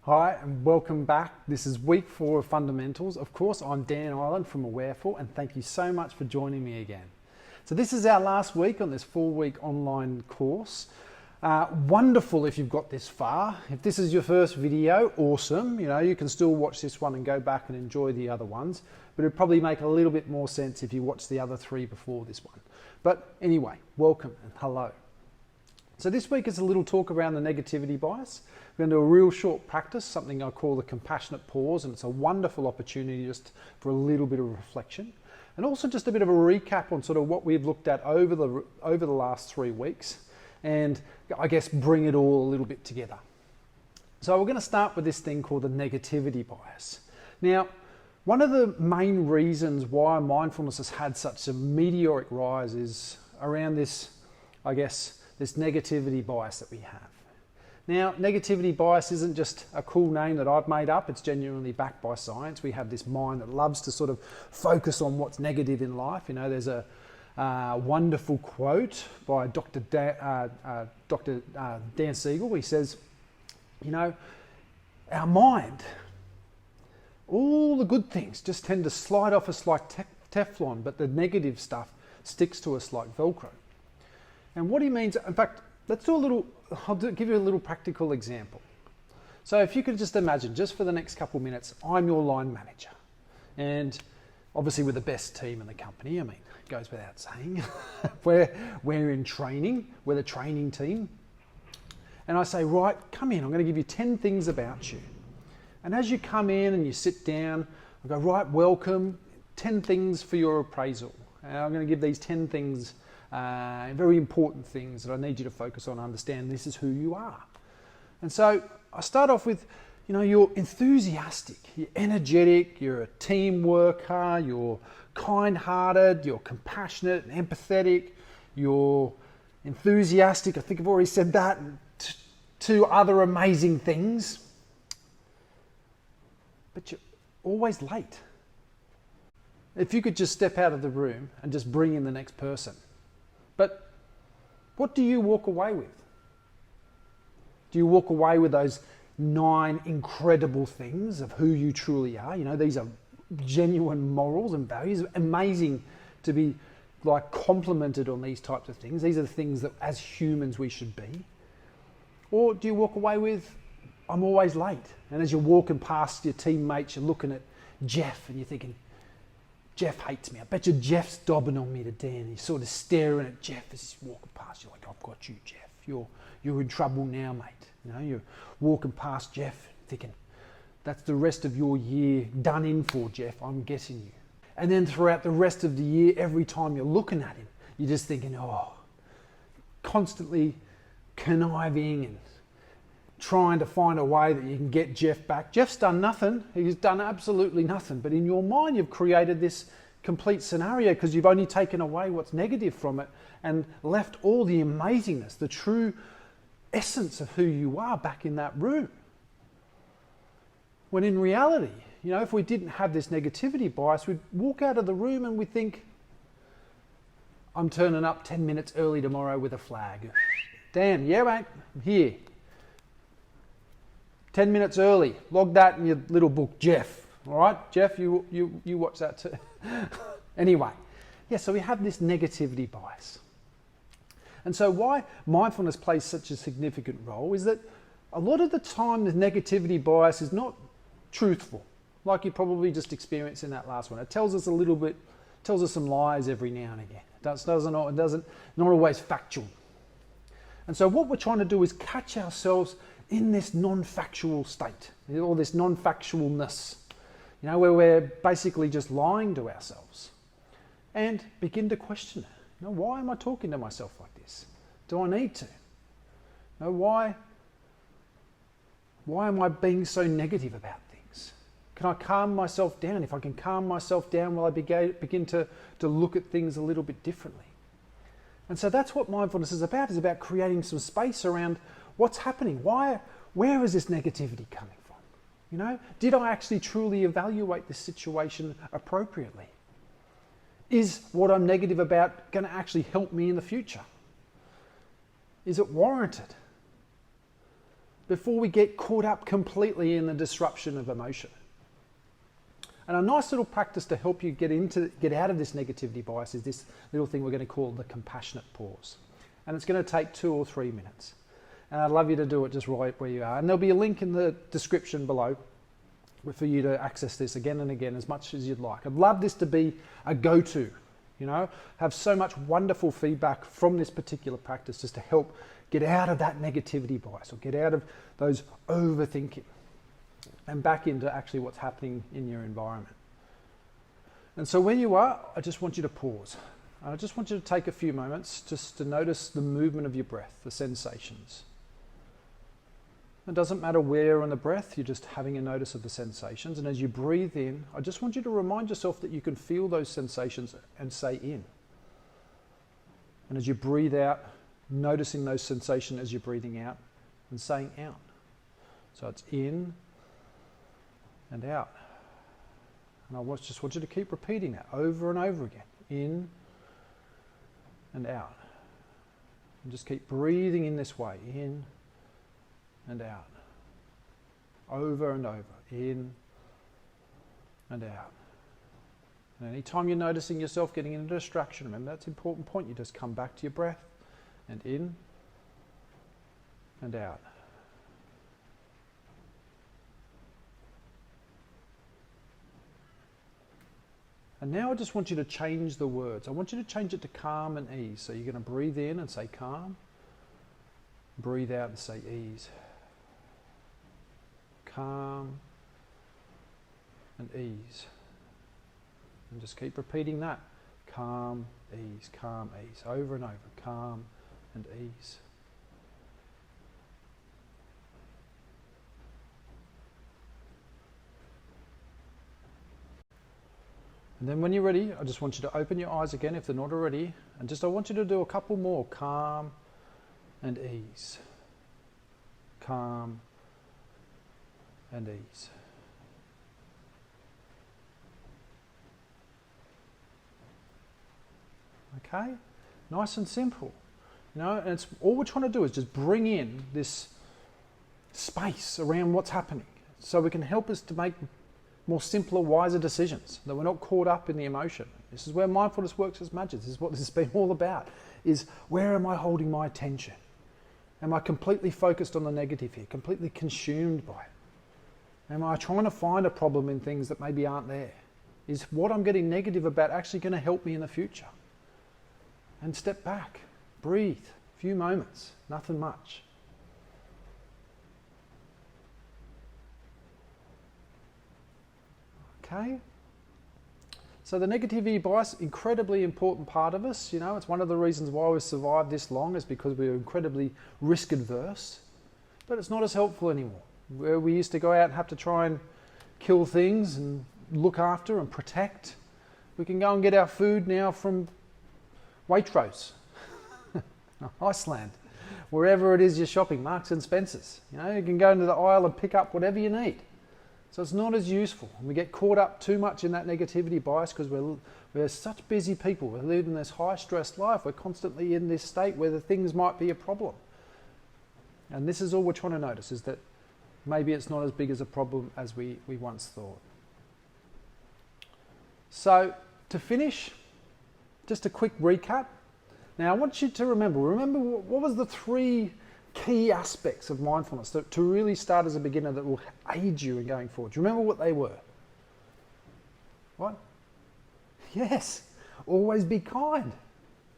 Hi and welcome back. This is week 4 of Fundamentals. Of course, I'm Dan Ireland from Awareful and thank you so much for joining me again. So this is our last week on this 4-week online course. Wonderful if you've got this far. If this is your first video, awesome. You can still watch this one and go back and enjoy the other ones, but it'd probably make a little bit more sense if you watch the other 3 before this one. But anyway, welcome and hello. So this week is a little talk around the negativity bias. We're going to do a real short practice, something I call the compassionate pause, and it's a wonderful opportunity just for a little bit of reflection. And also just a bit of a recap on sort of what we've looked at over the last 3 weeks, and I guess bring it all a little bit together. So we're going to start with this thing called the negativity bias. Now, one of the main reasons why mindfulness has had such a meteoric rise is around this, I guess, this negativity bias that we have. Now, negativity bias isn't just a cool name that I've made up, it's genuinely backed by science. We have this mind that loves to sort of focus on what's negative in life. There's a wonderful quote by Dr. Dan Siegel. He says, our mind, all the good things just tend to slide off us like Teflon, but the negative stuff sticks to us like Velcro. And what he means, in fact, I'll give you a little practical example. So if you could just imagine, just for the next couple of minutes, I'm your line manager. And obviously we're the best team in the company. I mean, it goes without saying. we're in training, we're the training team. And I say, right, come in, I'm going to give you 10 things about you. And as you come in and you sit down, I go, right, welcome, 10 things for your appraisal. And I'm going to give these 10 things, very important things that I need you to focus on, understand this is who you are. And so I start off with, you're enthusiastic, you're energetic, you're a team worker, you're kind-hearted, you're compassionate and empathetic, you're enthusiastic, I think I've already said that, and 2 other amazing things. But you're always late. If you could just step out of the room and just bring in the next person. But what do you walk away with? Do you walk away with those 9 incredible things of who you truly are? These are genuine morals and values. Amazing to be complimented on these types of things. These are the things that as humans we should be. Or do you walk away with, I'm always late? And as you're walking past your teammates, you're looking at Jeff and you're thinking, Jeff hates me. I bet you Jeff's dobbing on me today, and he's sort of staring at Jeff as he's walking past. You're like, I've got you, Jeff. You're in trouble now, mate. You're walking past Jeff thinking, that's the rest of your year done in for, Jeff. I'm getting you. And then throughout the rest of the year, every time you're looking at him, you're just thinking, constantly conniving and trying to find a way that you can get Jeff back. Jeff's done nothing. He's done absolutely nothing. But in your mind, you've created this complete scenario because you've only taken away what's negative from it and left all the amazingness, the true essence of who you are back in that room. When in reality, if we didn't have this negativity bias, we'd walk out of the room and we'd think, I'm turning up 10 minutes early tomorrow with a flag. Dan, yeah mate, I'm here. 10 minutes early, log that in your little book, Jeff. All right, Jeff, you watch that too. Anyway, so we have this negativity bias. And so why mindfulness plays such a significant role is that a lot of the time the negativity bias is not truthful, like you probably just experienced in that last one. It tells us tells us some lies every now and again. It not always factual. And so what we're trying to do is catch ourselves in this non-factual state, or this non-factualness, where we're basically just lying to ourselves, and begin to question it. Why am I talking to myself like this? Do I need to? Why am I being so negative about things? Can I calm myself down? If I can calm myself down, will I begin to look at things a little bit differently? And so that's what mindfulness is about creating some space around what's happening. Where is this negativity coming from? Did I actually truly evaluate this situation appropriately? Is what I'm negative about going to actually help me in the future? Is it warranted? before we get caught up completely in the disruption of emotion. And a nice little practice to help you get out of this negativity bias is this little thing we're going to call the compassionate pause. And it's going to take 2 or 3 minutes. And I'd love you to do it just right where you are. And there'll be a link in the description below for you to access this again and again as much as you'd like. I'd love this to be a go-to, you know, have so much wonderful feedback from this particular practice just to help get out of that negativity bias or get out of those overthinking and back into actually what's happening in your environment. And so where you are, I just want you to pause. I just want you to take a few moments just to notice the movement of your breath, the sensations. It doesn't matter where on the breath, you're just having a notice of the sensations. And as you breathe in, I just want you to remind yourself that you can feel those sensations and say in. And as you breathe out, noticing those sensations as you're breathing out and saying out. So it's in and out. And I just want you to keep repeating that over and over again. In and out. And just keep breathing in this way. In and out. Over and over. In and out. And anytime you're noticing yourself getting into distraction, remember that's an important point. You just come back to your breath and in and out. And now I just want you to change the words. I want you to change it to calm and ease. So you're going to breathe in and say calm. Breathe out and say ease. Calm and ease. And just keep repeating that. Calm, ease, over and over. Calm and ease. And then when you're ready, I just want you to open your eyes again if they're not already. And just I want you to do a couple more. Calm and ease. Calm and ease. Okay? Nice and simple. You know, and it's all we're trying to do is just bring in this space around what's happening so we can help us to make more simpler, wiser decisions, that we're not caught up in the emotion. This is where mindfulness works as magic. This is what this has been all about, is where am I holding my attention? Am I completely focused on the negative here, completely consumed by it? Am I trying to find a problem in things that maybe aren't there? Is what I'm getting negative about actually going to help me in the future? And step back, breathe, a few moments, nothing much. Okay? So the negativity bias, incredibly important part of us. You know, it's one of the reasons why we've survived this long is because we're incredibly risk adverse. But it's not as helpful anymore. Where we used to go out and have to try and kill things and look after and protect, we can go and get our food now from Waitrose, Iceland, wherever it is you're shopping, Marks and Spencer's. You know, you can go into the aisle and pick up whatever you need. So it's not as useful. We get caught up too much in that negativity bias because we're such busy people. We live in this high stress life. We're constantly in this state where the things might be a problem. And this is all we're trying to notice, is that maybe it's not as big as a problem as we once thought. So to finish, just a quick recap. Now I want you to remember what was the 3 key aspects of mindfulness to really start as a beginner that will aid you in going forward. Do you remember what they were? What? Yes, always be kind.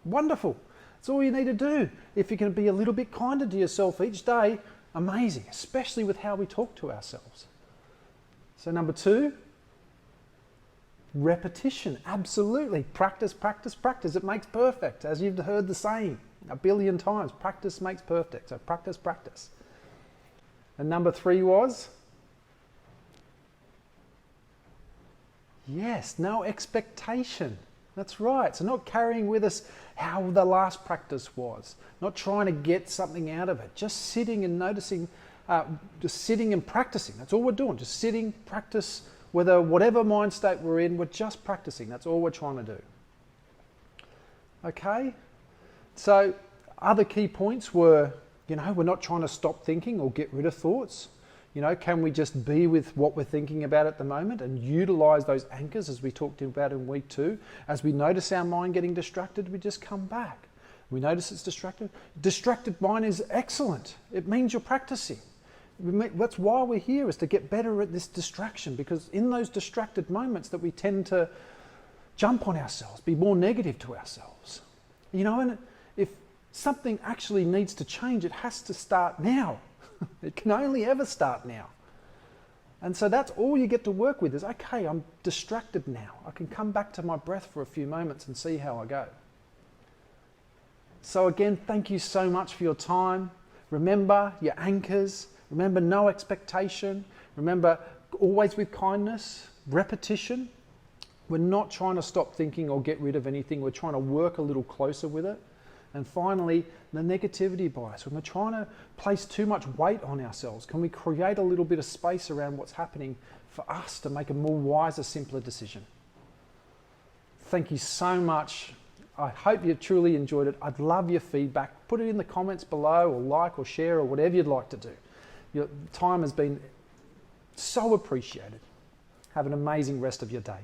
Wonderful. That's all you need to do. If you can be a little bit kinder to yourself each day, amazing, especially with how we talk to ourselves. So number 2, repetition. Absolutely. Practice, practice, practice. It makes perfect, as you've heard the saying a billion times. Practice makes perfect. So practice, practice. And number 3 was? Yes, no expectation. That's right. So not carrying with us how the last practice was. Not trying to get something out of it. Just sitting and noticing, just sitting and practicing. That's all we're doing. Just sitting, practice, whatever mind state we're in, we're just practicing. That's all we're trying to do. Okay? So other key points were You know, we're not trying to stop thinking or get rid of thoughts. You know, can we just be with what we're thinking about at the moment and utilize those anchors as we talked about in week 2? As we notice our mind getting distracted, we just come back. We notice it's distracted. Distracted mind is excellent. It means you're practicing. That's why we're here, is to get better at this distraction, because in those distracted moments that we tend to jump on ourselves, be more negative to ourselves. You know, and if something actually needs to change, it has to start now. It can only ever start now. And so that's all you get to work with is, okay, I'm distracted now. I can come back to my breath for a few moments and see how I go. So again, thank you so much for your time. Remember your anchors. Remember no expectation. Remember always with kindness, repetition. We're not trying to stop thinking or get rid of anything. We're trying to work a little closer with it. And finally, the negativity bias. When we're trying to place too much weight on ourselves, can we create a little bit of space around what's happening for us to make a more wiser, simpler decision? Thank you so much. I hope you truly enjoyed it. I'd love your feedback. Put it in the comments below, or like or share, or whatever you'd like to do. Your time has been so appreciated. Have an amazing rest of your day.